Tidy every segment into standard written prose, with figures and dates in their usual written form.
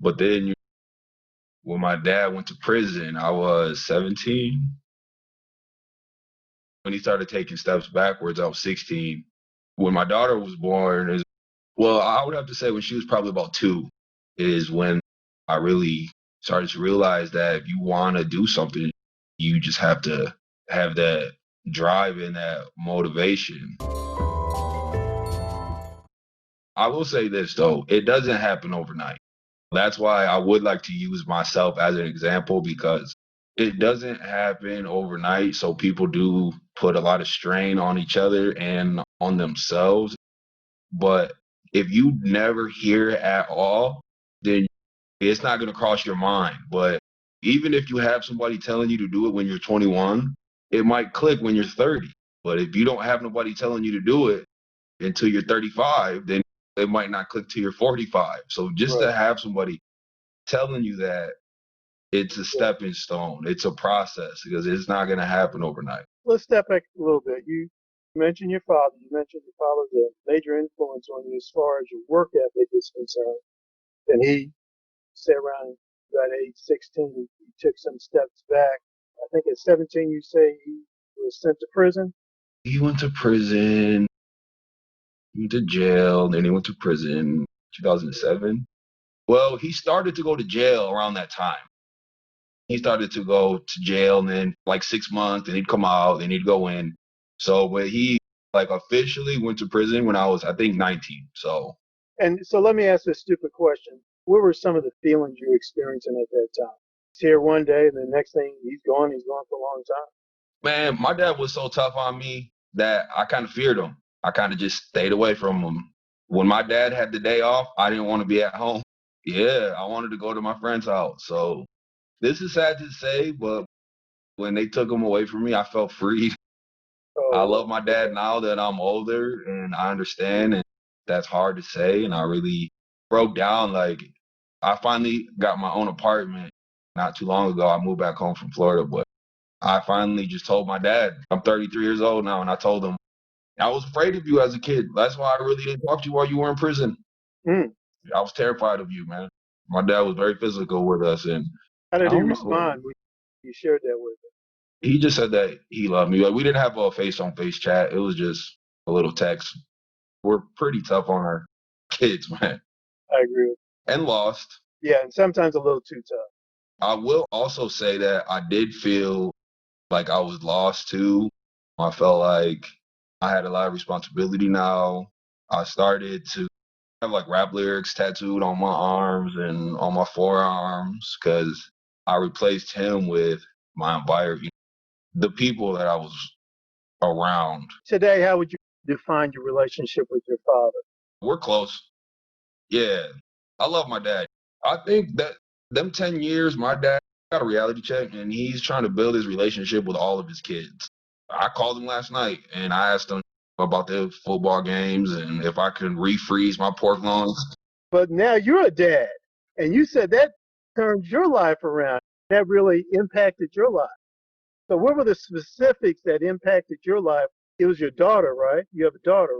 But then when my dad went to prison, I was 17. When he started taking steps backwards, I was 16. When my daughter was born, well, I would have to say when she was probably about 2 is when I really started to realize that if you want to do something, you just have to have that drive and that motivation. I will say this, though, it doesn't happen overnight. That's why I would like to use myself as an example because it doesn't happen overnight. So people do put a lot of strain on each other and on themselves. But if you never hear it at all, then it's not going to cross your mind. But even if you have somebody telling you to do it when you're 21, it might click when you're 30. But if you don't have nobody telling you to do it until you're 35, then it might not click till you're 45. So just to have somebody telling you that it's a stepping stone, it's a process because it's not going to happen overnight. Let's step back a little bit. You mentioned your father. You mentioned your father's a major influence on you as far as your work ethic is concerned. And he said around that age 16, he took some steps back. I think at 17, you say he was sent to prison. He went to prison, he went to jail, then he went to prison 2007. Well, he started to go to jail around that time. He started to go to jail and then like 6 months, and he'd come out and he'd go in. So, but he like officially went to prison when I was, I think, 19. So, And so let me ask this stupid question. What were some of the feelings you were experiencing at that time? He's here one day, and the next thing he's gone for a long time. man, my dad was so tough on me that I kind of feared him. I kind of just stayed away from him. When my dad had the day off, I didn't want to be at home. Yeah, I wanted to go to my friend's house. So this is sad to say, but when they took him away from me, I felt free. I love my dad now that I'm older and I understand, and that's hard to say. And I really broke down. Like, I finally got my own apartment not too long ago. I moved back home from Florida, but I finally just told my dad, I'm 33 years old now, and I told him, I was afraid of you as a kid. That's why I really didn't talk to you while you were in prison. I was terrified of you, man. My dad was very physical with us, and How I did he don't know. respond when you shared that with him? He just said that he loved me. Like, we didn't have a face-on-face chat. It was just a little text. We're pretty tough on our kids, man. I agree with you. And lost. Yeah, and sometimes a little too tough. I will also say that I did feel like I was lost too. I felt like I had a lot of responsibility now. I started to have like rap lyrics tattooed on my arms and on my forearms because I replaced him with my environment, the people that I was around. Today, how would you define your relationship with your father? We're close. Yeah. I love my dad. I think that them 10 years, my dad got a reality check and he's trying to build his relationship with all of his kids. I called him last night and I asked him about the football games and if I could refreeze my pork loins. But now you're a dad, and you said that turned your life around. That really impacted your life. So what were the specifics that impacted your life? It was your daughter, right? You have a daughter.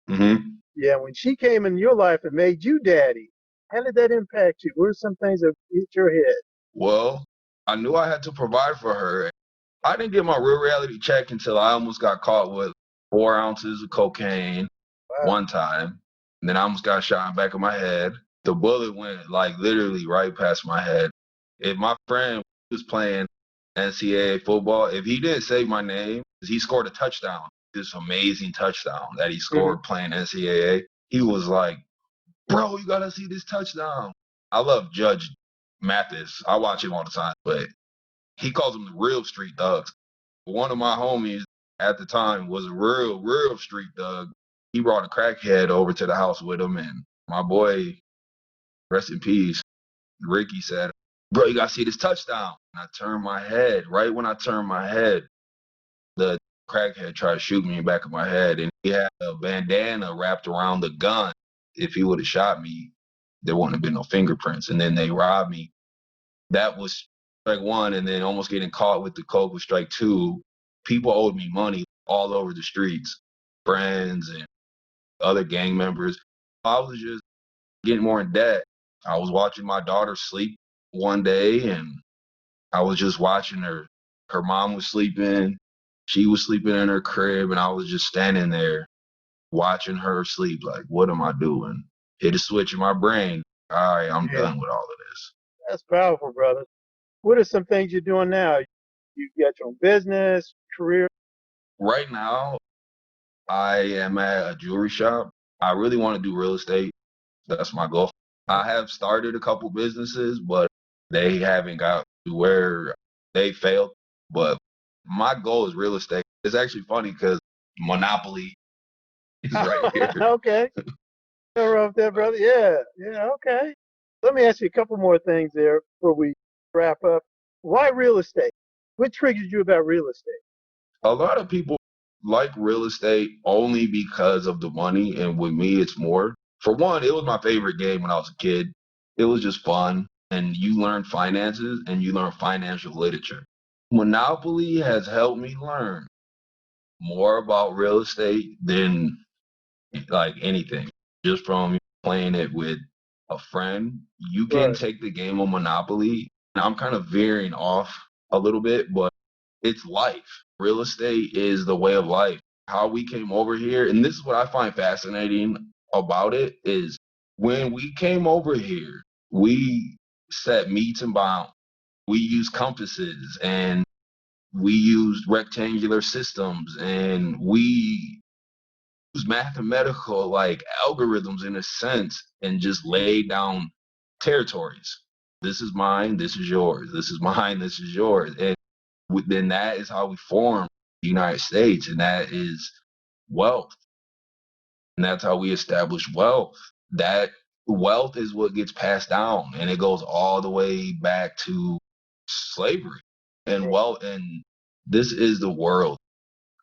Mm-hmm. Yeah, when she came in your life and made you daddy, how did that impact you? What are some things that hit your head? Well, I knew I had to provide for her. I didn't get my real reality check until I almost got caught with 4 ounces of cocaine one time. And then I almost got shot in the back of my head. The bullet went like literally right past my head. If my friend was playing NCAA football, if he didn't say my name, he scored a touchdown, this amazing touchdown that he scored playing NCAA. He was like, bro, you got to see this touchdown. I love Judge Mathis. I watch him all the time, but he calls them the real street thugs. One of my homies at the time was a real street thug. He brought a crackhead over to the house with him, and my boy, rest in peace, Ricky said, bro, you got to see this touchdown. And I turned my head. Right when I turned my head, the crackhead tried to shoot me in the back of my head, and he had a bandana wrapped around the gun. If he would have shot me, there wouldn't have been no fingerprints. And then they robbed me. That was strike one, and then almost getting caught with the coke was strike two. People owed me money all over the streets, friends and other gang members. I was just getting more in debt. I was watching my daughter sleep one day, and I was just watching her. Her mom was sleeping. She was sleeping in her crib, and I was just standing there watching her sleep. Like, what am I doing? Hit a switch in my brain. All right, I'm Yeah, done with all of this. that's powerful, brother. What are some things you're doing now? You got your own business, career? Right now, I am at a jewelry shop. I really want to do real estate. That's my goal. I have started a couple businesses, but they haven't got to where they failed. But my goal is real estate. It's actually funny because Monopoly is right here. Okay. Nothing wrong with that, brother. Yeah, yeah, okay. Let me ask you a couple more things there before we wrap up. Why real estate? What triggers you about real estate? A lot of people like real estate only because of the money, and with me, it's more. For one, it was my favorite game when I was a kid. It was just fun, and you learn finances and you learn financial literature. Monopoly has helped me learn more about real estate than like anything. Just from playing it with a friend, you can Right. take the game of Monopoly. Now I'm kind of veering off a little bit, but it's life. Real estate is the way of life. How we came over here, and this is what I find fascinating about it, is when we came over here, we set metes and bounds. We used compasses and we used rectangular systems and we used mathematical like algorithms in a sense and just laid down territories. This is mine, this is yours. This is mine, this is yours. And then that is how we form the United States, and that is wealth. And that's how we establish wealth. That wealth is what gets passed down, and it goes all the way back to slavery. And wealth, and this is the world.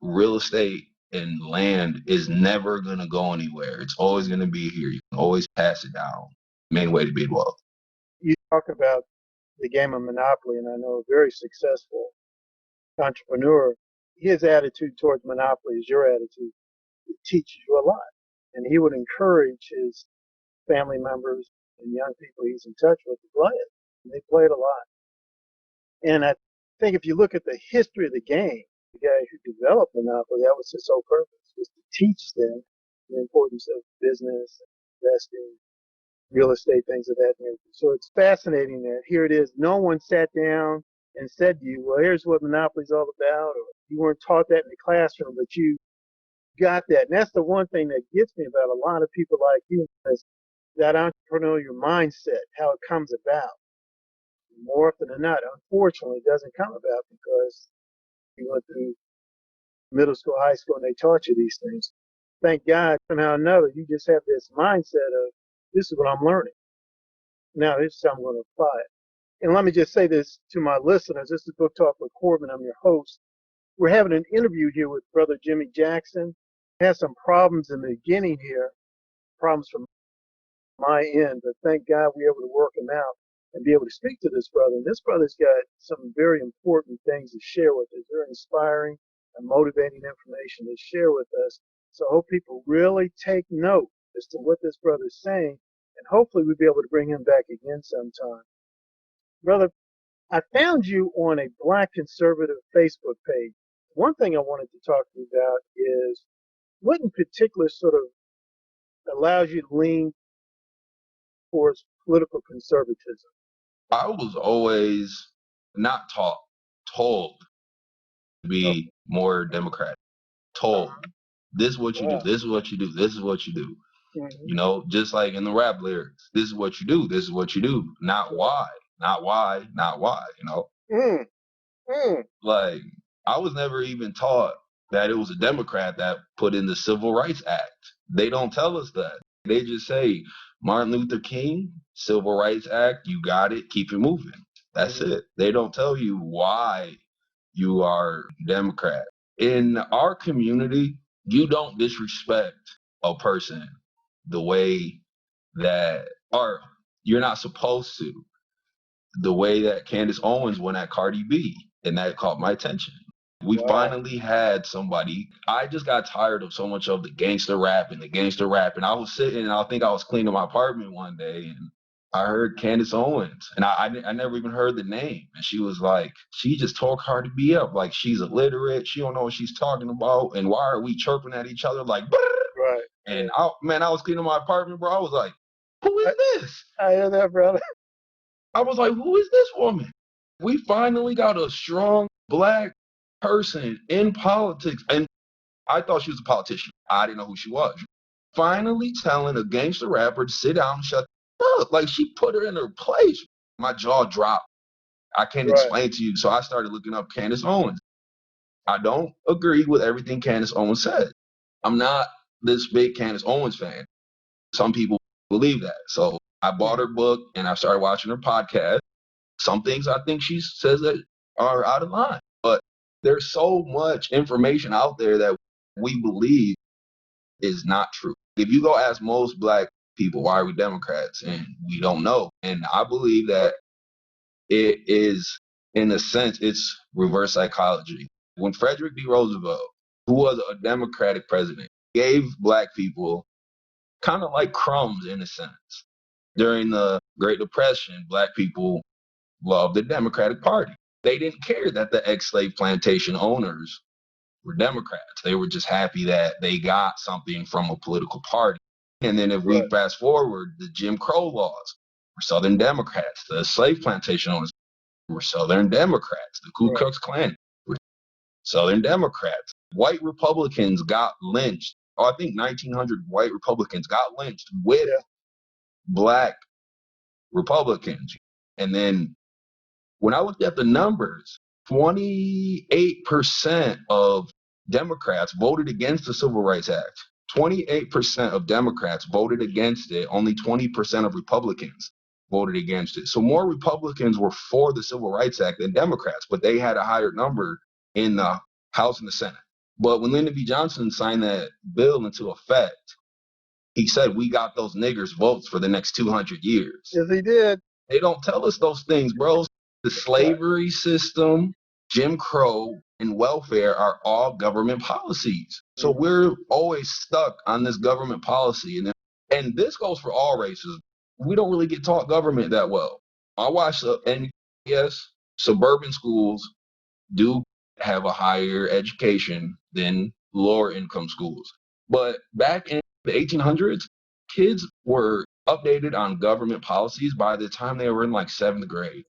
Real estate and land is never going to go anywhere. It's always going to be here. You can always pass it down. Main way to build wealth. You talk about the game of Monopoly, and I know a very successful entrepreneur. His attitude towards Monopoly is your attitude. It teaches you a lot. And he would encourage his family members and young people he's in touch with to play it. And they play it a lot. And I think if you look at the history of the game, the guy who developed Monopoly, that was his sole purpose, was to teach them the importance of business, investing, real estate, things of that nature. So it's fascinating that here it is. No one sat down and said to you, well, here's what Monopoly's all about, or you weren't taught that in the classroom, but you got that. And that's the one thing that gets me about a lot of people like you is that entrepreneurial mindset, how it comes about. More often than not, unfortunately, it doesn't come about because you went through middle school, high school, and they taught you these things. Thank God, somehow or another, you just have this mindset of, this is what I'm learning. Now, this is how I'm going to apply it. And let me just say this to my listeners. This is Book Talk with Corbin. I'm your host. We're having an interview here with Brother Jimmie Jackson. Had some problems in the beginning here, problems from my end, but thank God we were able to work them out and be able to speak to this brother. And this brother's got some very important things to share with us, very inspiring and motivating information to share with us. So I hope people really take note as to what this brother's saying, and hopefully we'll be able to bring him back again sometime. Brother, I found you on a Black conservative Facebook page. One thing I wanted to talk to you about is what in particular sort of allows you to lean towards political conservatism. I was always not taught, told to Oh, be more democratic. Told, this is what you do, wow. this is what you do, this is what you do. Mm-hmm. You know, just like in the rap lyrics, this is what you do, this is what you do. Not why, not why, not why, you know? Mm, mm, Like, I was never even taught that it was a Democrat that put in the Civil Rights Act. They don't tell us that. They just say, Martin Luther King, Civil Rights Act, you got it, keep it moving. That's mm-hmm. it. They don't tell you why you are Democrat. In our community, you don't disrespect a person the way that, or you're not supposed to, the way that Candace Owens went at Cardi B, and that caught my attention. We Wow. finally had somebody. I just got tired of so much of the gangster rap and the gangster rap. And I was sitting and I think I was cleaning my apartment one day and I heard Candace Owens, and I never even heard the name. And she was like, she just tore Cardi B up. Like, she's illiterate. She don't know what she's talking about. And why are we chirping at each other like, brrr? Right. And I was cleaning my apartment, bro. I was like, who is this? I hear that, brother. I was like, who is this woman? We finally got a strong black person in politics. And I thought she was a politician. I didn't know who she was. Finally telling a gangster rapper to sit down and shut up. Like, she put her in her place. My jaw dropped. I can't explain to you. So I started looking up Candace Owens. I don't agree with everything Candace Owens said. I'm not this big Candace Owens fan. Some people believe that. So I bought her book and I started watching her podcast. Some things I think she says that are out of line. But there's so much information out there that we believe is not true. If you go ask most black people, why are we Democrats? And we don't know. And I believe that it is, in a sense, it's reverse psychology. When Frederick D. Roosevelt, who was a Democratic president, gave black people kind of like crumbs in a sense. During the Great Depression, black people loved the Democratic Party. They didn't care that the ex-slave plantation owners were Democrats. They were just happy that they got something from a political party. And then if we fast forward, the Jim Crow laws were Southern Democrats. The slave plantation owners were Southern Democrats. The Ku Klux Klan were Southern Democrats. White Republicans got lynched. I think 1,900 white Republicans got lynched with black Republicans. And then when I looked at the numbers, 28% of Democrats voted against the Civil Rights Act. 28% of Democrats voted against it. Only 20% of Republicans voted against it. So more Republicans were for the Civil Rights Act than Democrats, but they had a higher number in the House and the Senate. But when Lyndon B. Johnson signed that bill into effect, he said, we got those niggers votes for the next 200 years. Yes, he did. They don't tell us those things, bro. The slavery system, Jim Crow, and welfare are all government policies. So we're always stuck on this government policy. And this goes for all races. We don't really get taught government that well. I watch, and yes, suburban schools do have a higher education than lower income schools. But back in the 1800s, kids were updated on government policies by the time they were in like 7th grade.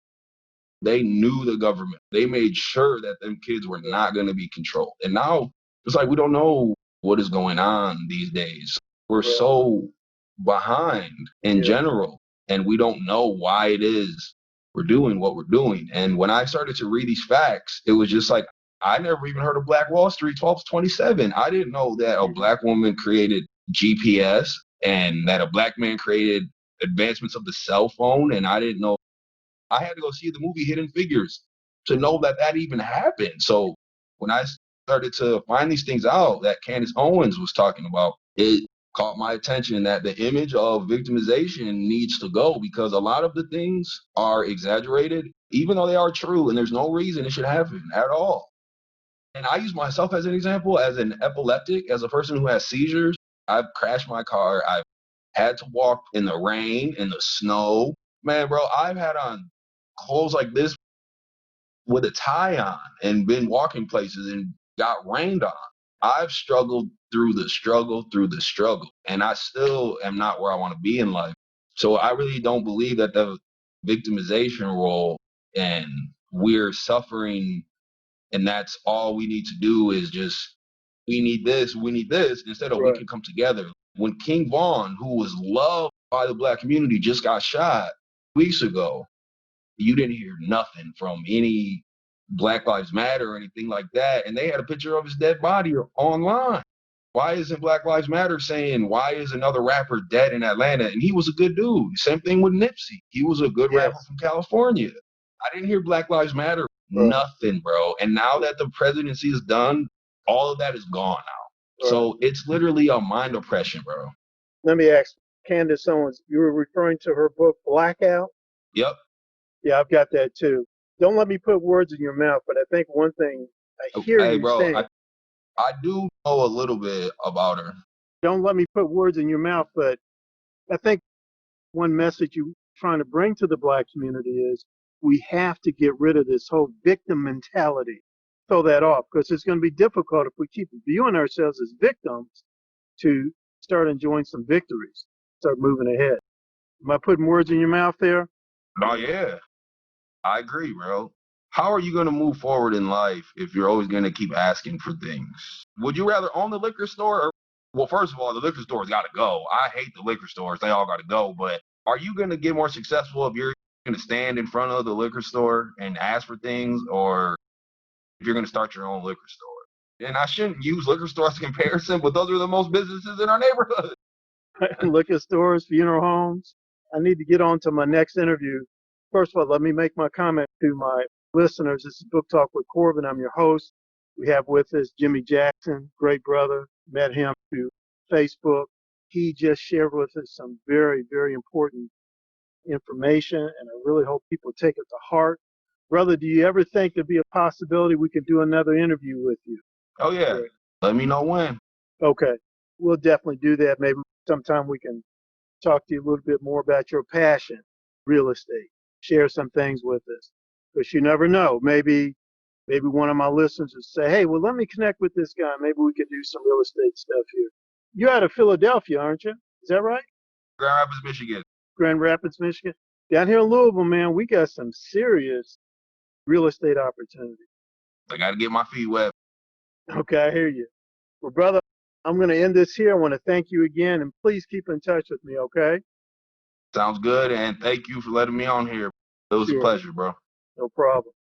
They knew the government. They made sure that them kids were not going to be controlled. And now it's like we don't know what is going on these days. We're so behind in general, and we don't know why it is we're doing what we're doing. And when I started to read these facts, it was just like, I never even heard of Black Wall Street 1227. I didn't know that a black woman created GPS and that a black man created advancements of the cell phone. And I didn't know. I had to go see the movie Hidden Figures to know that that even happened. So when I started to find these things out that Candace Owens was talking about, it caught my attention that the image of victimization needs to go, because a lot of the things are exaggerated, even though they are true, and there's no reason it should happen at all. And I use myself as an example, as an epileptic, as a person who has seizures. I've crashed my car. I've had to walk in the rain, in the snow. Man, bro, I've had on clothes like this with a tie on and been walking places and got rained on. I've struggled through the struggle, and I still am not where I want to be in life. So I really don't believe that the victimization role and we're suffering and that's all we need to do is just, we need this, instead of we can come together. When King Vaughn, who was loved by the black community, just got shot weeks ago, you didn't hear nothing from any Black Lives Matter or anything like that. And they had a picture of his dead body online. Why isn't Black Lives Matter saying, why is another rapper dead in Atlanta? And he was a good dude. Same thing with Nipsey. He was a good rapper from California. I didn't hear Black Lives Matter, nothing, bro. And now that the presidency is done, all of that is gone now. So it's literally a mind oppression, bro. Let me ask Candace Owens, you were referring to her book, Blackout? Yep. Yeah, I've got that too. Don't let me put words in your mouth, but I think one thing I hear you saying. I do know a little bit about her. Don't let me put words in your mouth, but I think one message you trying to bring to the Black community is we have to get rid of this whole victim mentality. Throw that off, because it's going to be difficult if we keep viewing ourselves as victims to start enjoying some victories, start moving ahead. Am I putting words in your mouth there? Oh yeah, I agree, bro. How are you going to move forward in life if you're always going to keep asking for things? Would you rather own the liquor store or, well, first of all, the liquor store's got to go. I hate the liquor stores. They all got to go. But are you going to get more successful if you're going to stand in front of the liquor store and ask for things, or if you're going to start your own liquor store? And I shouldn't use liquor stores as comparison, but those are the most businesses in our neighborhood. Liquor stores, funeral homes. I need to get on to my next interview. First of all, let me make my comment to my listeners. This is Book Talk with Corbin. I'm your host. We have with us Jimmie Jackson, great brother. Met him through Facebook. He just shared with us some very, very important information, and I really hope people take it to heart. Brother, do you ever think there'd be a possibility we could do another interview with you? Oh, yeah. Let me know when. Okay. We'll definitely do that. Maybe sometime we can talk to you a little bit more about your passion, real estate. Share some things with us. Because you never know. Maybe one of my listeners would say, hey, well, let me connect with this guy. Maybe we could do some real estate stuff here. You're out of Philadelphia, aren't you? Is that right? Grand Rapids, Michigan. Grand Rapids, Michigan. Down here in Louisville, man, we got some serious real estate opportunity. I got to get my feet wet. Okay, I hear you. Well, brother, I'm going to end this here. I want to thank you again, and please keep in touch with me, okay? Sounds good, and thank you for letting me on here. It was a Sure. pleasure, bro. No problem.